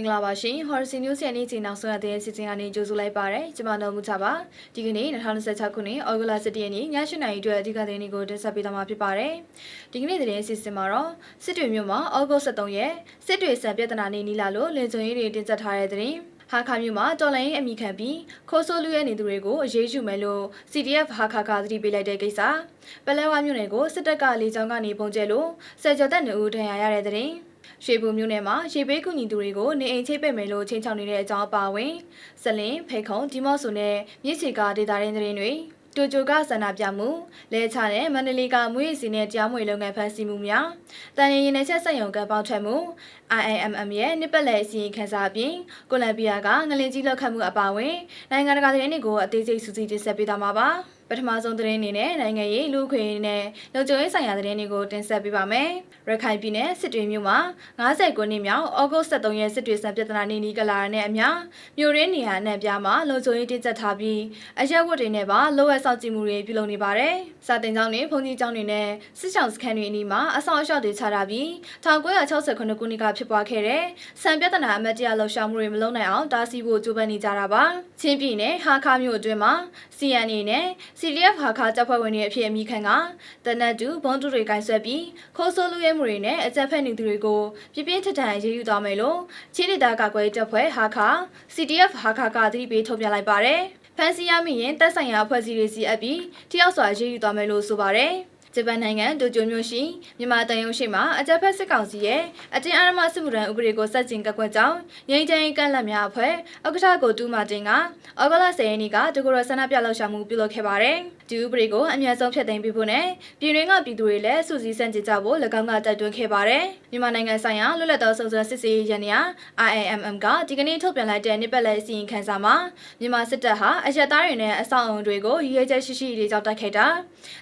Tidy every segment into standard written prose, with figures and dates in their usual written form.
္ဂလာပါရှင် Horizon News ရဲ့နေ့ချိန်နောက်ဆုံးရတဲ့စီစဉ်ကနေကြိုဆိုလိုက်ပါရစေ။ကျွန်မတို့မူချပါဒီကနေ့2026ခုနှစ်ဩဂုတ်လ17ရက်နေ့ည8:00နာရီအတွက်အဓိကသတင်းတွေကိုတင်ဆက်ပေးသွားမှာဖြစ်ပါတယ်။ဒီကနေ့သတင်းအစီအစဉ်မှာတော့စစ်တွေမြို့မှာဩဂုတ်23ရက်စစ်တွေစံပြဿနာနေနီလာလို့လင်စုံရေးတွေတင်ဆက်ထားတဲ့သတင်းဟာခါမြို့မှာတော်လိုင်းအမိခံပြီးခိုးဆိုးလူရဲနေသူတွေကိုအရေးယူမယ်လို့ CDF ဟာခါကသတိပေးလိုက်တဲ့ကိစ္စပလဲဝါမြို့နယ်ကိုစစ်တပ်ကလေကြောင်းကနေပုံကျဲလို့ဆယ်ကျော်သက်နေဦးထဏ်ရရတဲ့သတင်းရွှေဘုံမြို့နယ်မှာရေပေးကူညီသူတွေကိုနေအိမ်ချိတ်ပိတ်မယ်လို့ချင်းချောင်းနေတဲ့အကြောင်းအပါအဝင်စလင်ဖေခုံဒီမော့ဆိုနဲ့မြစ်ချီကဒေတာရင်းသတင်းတွေတိုကျိုကဆန္ဒပြမှုလဲချတဲ့မန္တလေးကမွေးစီနဲ့ကြားမွေလုပ်ငန်းဖန်ဆီးမှုများတန်ရင်နယ်ချက်ဆက်ယုံကပေါင်းထွက်မှု IIMM ရဲ့နှစ်ပတ်လည်အစီရင်ခံစာအပြင်ကိုလံဘီယာကငလင်ကြီးလောက်ခတ်မှုအပါအဝင်နိုင်ငံတကာသတင်းတွေကိုအသေးစိတ်စုစည်းတင်ဆက်ပေးသွားမှာပါပထမဆုံးသတင်းအနေနဲ့နိုင်ငံရေးလူခွေနဲ့လုံခြုံရေးဆိုင်ရာသတင်းတွေကိုတင်ဆက်ပေးပါမယ်။ရခိုင်ပြည်နယ်စစ်တွေမြို့မှာ59နှစ်မြောက်ဩဂုတ်23ရက်စစ်တွေစံပြဿနာနေနီကလာနဲ့အမျှမြို့ရင်းနေရာအနှံ့ပြားမှာလုံခြုံရေးတင်ဆက်ထားပြီးအရက်ဝတ်တွေနဲ့ပါလိုအပ်စောင့်ကြည့်မှုတွေပြုလုပ်နေပါတယ်။စာတင်ကျောင်းတွေဘုံကြီးကျောင်းတွေနဲ့စစ်ဆောင်စခန်းတွေအနီးမှာအဆောင်အရှောက်တွေချထားပြီး1969ခုနှစ်ကဖြစ်ပွားခဲ့တဲ့စံပြဿနာအမတ်တရားလှုပ်ရှားမှုတွေမလုပ်နိုင်အောင်တားဆီးဖို့ကြိုးပမ်းနေကြတာပါ။ချင်းပြည်နယ်ဟာခါမြို့အတွင်းမှာ CNA နဲ့CDF ဟာခါတပ်ဖွဲ့ဝင်တွေအဖြစ်အမိခံကတနတ်တူဘုံတူတွေကင်ဆွဲပြီးခိုးဆိုးလူရဲမှုတွေနဲ့အကြမ်းဖက်နေသူတွေကိုပြပြင်းထန်ထန်ရေးယူသွားမယ်လို့ချင်းဒေသကာကွယ်တပ်ဖွဲ့ဟာခါ CDF ဟာခါကသတိပေးထုတ်ပြန်လိုက်ပါတယ်။ဖန်စီရမိရင်တပ်ဆိုင်ရာအဖွဲ့အစည်းတွေစီအပ်ပြီးတယောက်စွာရေးယူသွားမယ်လို့ဆိုပါတယ်။ဂျပန်နိုင်ငံတိုကျိုမြို့ရှိမြန်မာတန်ယုံရှိမှာအကြမ်းဖက်စစ်ကောင်စီရဲ့အတင်းအဓမ္မစစ်မှုထမ်းဥပဒေကိုစက်ကျင်ကကွက်ကြောင်းငြိမ်းချမ်းရေးကန့်လန့်များအဖွဲ့ဥက္ကဋ္ဌကိုတူးမာတင်ကဩဂုတ်လ10ရက်နေ့ကတကူရဆန္ဒပြလှုပ်ရှားမှုပြုလုပ်ခဲ့ပါတယ်။ဒီဥပဒေကိုအများဆုံးဖျက်သိမ်းပေးဖို့နဲ့ပြည်တွင်းကပြည်သူတွေလည်းစုစည်းဆန့်ကျင်ကြဖို့၎င်းကတိုက်တွန်းခဲ့ပါတယ်။မြန်မာနိုင်ငံဆိုင်ရာလွတ်လပ်သောစုံစမ်းစစ်ဆေးရေးရန်ရာ IIMM ကဒီကနေ့ထုတ်ပြန်လိုက်တဲ့နှစ်ပတ်လည်အစီရင်ခံစာမှာမြန်မာစစ်တပ်ဟာအရက်သားတွေနဲ့အဆောက်အုံတွေကိုရည်ရွယ်ချက်ရှိရှိတွေကြောင့်တိုက်ခိုက်တ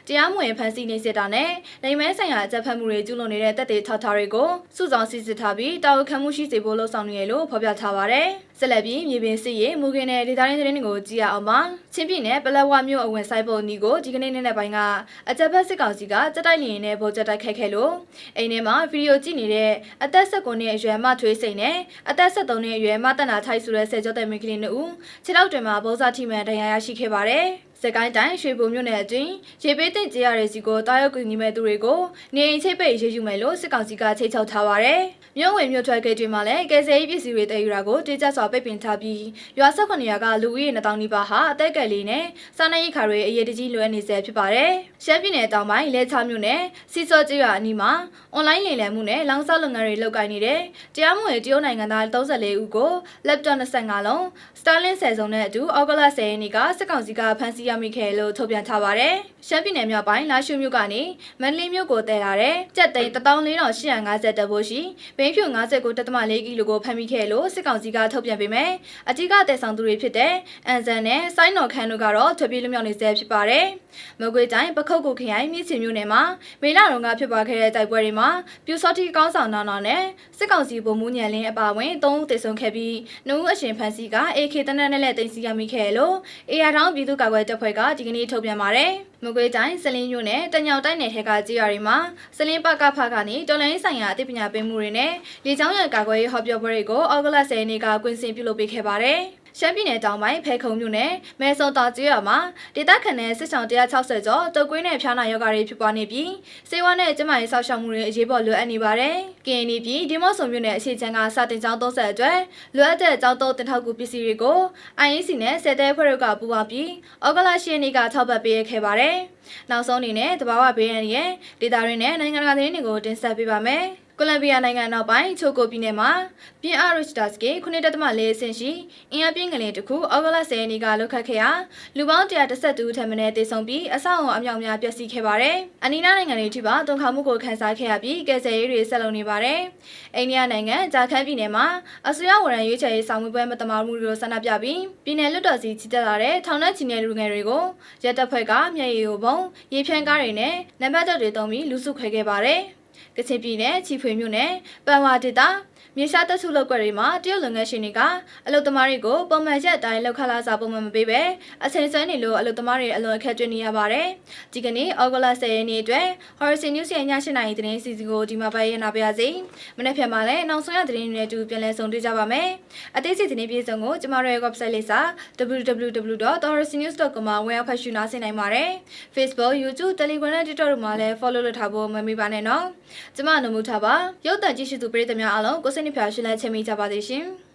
ာတရားမဝင်ဖမ်းဆီးနေစစ်တာနဲ့လိမ်မဲဆိုင်ရာအကြမ်းဖက်မှုတွေကျူးလွန်နေတဲ့တပ်တွေထောက်ထားတွေကိုစုဆောင်စစ်ဆေးထားပြီးတာဝန်ခံမှုရှိစေဖို့လှုံ့ဆော်နေရလို့ဖော်ပြထားပါတယ်။ဆက်လက်ပြီးမြေပြင်စစ်ရေးမူခင်းတဲ့ဒေသရင်းသတင်းတွေကိုကြည့်ရအောင်ပါ။ချင်းပြည်နယ်ပလက်ဝမြို့အဝင်ဆိုင်ပုံနီကိုဒီကနေ့နေ့ပိုင်းကအကြမ်းဖက်စစ်ကောင်စီကတက်တိုက်လျင်နဲ့ဗုံးကျတိုက်ခိုက်ခဲ့လို့အိမ်ထဲမှာဗီဒီယိုကြည့်နေတဲ့အသက်19နှစ်အရွယ်မထွေးစိန်နဲ့အသက်73နှစ်အရွယ်မတနာထိုက်ဆိုတဲ့ဆယ်ကျော်သက်မိန်းကလေး2ဦးခြေထောက်တွင်မှာဗုံးစားထိမှန်ဒဏ်ရာရရှိခဲ့ပါတယ်။စကိုင်းတိုင်းရွှေဘုံမြို့နယ်အတွင်းရေပေးတင်ကြရတဲ့စီကိုတားရောက်ကူညီမဲ့သူတွေကိုနေအိမ်ချိတ်ပိတ်ရေးယူမယ်လို့စစ်ကောင်စီကချိတ်ချုပ်ထားပါတယ်။မြို့ဝင်မြို့ထွက်ဂိတ်တွေမှာလည်းကယ်ဆယ်ရေးပစ္စည်းတွေတည်ယူတာကိုတေးကြစွာပိတ်ပင်ထားပြီးရွာ18ရွာကလူဦးရေ2000နီးပါးဟာအသက်ကယ်လေးနဲ့စားနပ်ရိက္ခာတွေအရေးတကြီးလိုအပ်နေဆဲဖြစ်ပါတယ်။ရှမ်းပြည်နယ်တောင်ပိုင်းလဲချမြို့နယ်စီစောကျေးရွာအနီးမှာအွန်လိုင်းလိမ်လည်မှုနဲ့လောင်စာလုပ်ငန်းတွေလုပ်ကိုင်နေတဲ့တရားမဝင်တရုတ်နိုင်ငံသား34ဦးကို laptop 25လုံး Starlink 10စုံနဲ့အတူဩဂုတ်လ10ရက်နေ့ကစစ်ကောင်စီကဖမ်းဆီးရမိခဲ့လို့ထုတ်ပြန်ထားပါတယ်။ရှမ်းပြည်နယ်မြောက်ပိုင်းလာရှိုးမြို့ကနေမန္တလေးမြို့ကိုတည်လာတဲ့ကြက်သိန်း14850တဘိုးရှိဘိန်းဖြူ59.4ကီလိုကိုဖမ်းမိခဲ့လို့စစ်ကောင်စီကထုတ်ပြန်ပေးမယ်။အကြီးကတည်ဆောင်သူတွေဖြစ်တဲ့အန်ဇန်နဲ့စိုင်းနော်ခန်းတို့ကတော့ထွက်ပြေးလွတ်မြောက်နေဆဲဖြစ်ပါတယ်။မကွေးတိုင်းပခုတ်ကူခရိုင်မြစ်ချင်မြို့နယ်မှာမေလတုန်းကဖြစ်ပွားခဲ့တဲ့တိုက်ပွဲတွေမှာပြူစောတိကောင်းဆောင်နာနာနဲ့စစ်ကောင်စီဗိုလ်မှူးညံလင်းအပါအဝင်3ဦးသေဆုံးခဲ့ပြီး2ဦးအရှင်ဖမ်းဆီးက AK တနက်နဲ့တင်စီရမိခဲ့လို့အေယာထောင်းပြည်သူ့ကာကွယ်တပ်ဖွဲ့ကဒီကနေ့ထုတ်ပြန်ပါတယ်။မကွေးတိုင်းစလင်းမြို့နယ်တညောင်တိုင်းနယ်ထဲကကြေးရွာတွေမှာစလင်းပကဖကနေတော်လိုင်းဆိုင်ရာအသိပညာပေးမှုတွေနဲ့လေကြောင်းရန်ကာကွယ်ရေးဟောပြောပွဲတွေကိုဩဂုတ်လ10ရက်နေ့ကကွင်းစင်ပြုလုပ်ပေးခဲ့ပါတယ်။ရှမ်းပြည်နယ်တောင်ပိုင်းဖဲခုံမြို့နယ်မဲဆုံတောင်ကျေးရွာမှာဒေသခံနဲ့စစ်ဆောင်160ကျော်တုတ်ကွေးနဲ့ဖျားနာရောဂါတွေဖြစ်ပွားနေပြီးစေဝါနဲ့ကျန်းမာရေးစောင့်ရှောက်မှုတွေအရေးပေါ်လိုအပ်နေပါတယ်။ KNY ပြည်ဒီမော့ဆုံမြို့နယ်အခြေချမ်းကစာတင်ကျောင်း30အတွက်လိုအပ်တဲ့ကျောင်းသုံးတင်ထောက်ကူပစ္စည်းတွေကို IEC နဲ့စစ်တဲဖွဲ့တို့ကပူးပေါင်းပြီးဩဂုတ်လ10ရက်နေ့ကထောက်ပံ့ပေးခဲ့ပါတယ်။နောက်ဆုံးအနေနဲ့တဘာဝဘေးရန်ရဲ့ဒေတာရင်းနဲ့နိုင်ငံတကာသတင်းတွေကိုတင်ဆက်ပေးပါမယ်။ကိုလံဘီယာနိုင်ငံနောက်ပိုင်းချိုကိုပြည်နယ်မှာပြင်းအားရစ်တာစကေ9.4အဆင့်ရှိအင်အားပြင်းငလျင်တစ်ခုဩဂုတ်လ10ရက်နေ့ကလှုပ်ခတ်ခဲ့ရာလူပေါင်း112ထက်မနည်းသေဆုံးပြီးအဆောက်အအုံအမြောက်များပျက်စီးခဲ့ပါတယ်။အနီးနားနိုင်ငံတွေထိပါတုန်ခါမှုကိုခန်းစားခဲ့ရပြီးကယ်ဆယ်ရေးတွေဆက်လုပ်နေပါတယ်။အိန္ဒိယနိုင်ငံဂျာခန်ပြည်နယ်မှာအစိုးရဝန်ထမ်းရွေးချယ်ရေးဆောင်ရွက်ပွဲမတမာမှုတွေကိုဆန္ဒပြပြီးပြည်နယ်လွှတ်တော်စီချီတက်လာတဲ့ထောင်နဲ့ချီတဲ့လူငယ်တွေကိုရဲတပ်ဖွဲ့ကမျက်ရည်ယိုဗုံးရေဖြန်းကားတွေနဲ့နံပါတ်တွေတုံးပြီးလူစုခွဲခဲ့ပါတယ်။ ကချင်ပြည်နယ်ချီဖွေမြို့နယ်ပန်ဝါဒေသမြေရှားတပ်စုလောက်ကွက်တွေမှာတရုတ်လုံငန်းရှင်တွေကအလုသမားတွေကိုပုံမှန်ရက်အတိုင်းလောက်ခလာစာပုံမှန်မပေးပဲအချိန်ဆွဲနေလို့အလုသမားတွေအလွန်အခက်တွေ့နေရပါတယ်။ဒီကနေ့ဩဂုတ်လ10ရက်နေ့အတွက် Horizon News ရဲ့ည7:00နာရီသတင်းစီစဉ်ကိုဒီမှာပဲရနာပါရစေ။မနေ့ဖြန်မှာလည်းနောက်ဆုံးရသတင်းတွေနဲ့အတူပြန်လည်ဆုံတွေ့ကြပါမယ်။အသေးစိတ်သတင်းပြေဆုံးကိုကျမတို့ရဲ့ website လေးစာ www.horizonnews.com မှာဝင်ရောက်ဖတ်ရှုနားဆင်နိုင်ပါတယ်။ Facebook, YouTube, Telegram နဲ့ TikTok တို့မှာလည်း follow လုပ်ထားဖို့မမေ့ပါနဲ့နော်။ကျမနုံမှုထားပါရုပ်သံကြည့်ရှုသူပရိသတ်များအားလုံးကိုစိတ်နှပြရှင်လန်းချမ်းမြေ့ကြပါစေရှင်။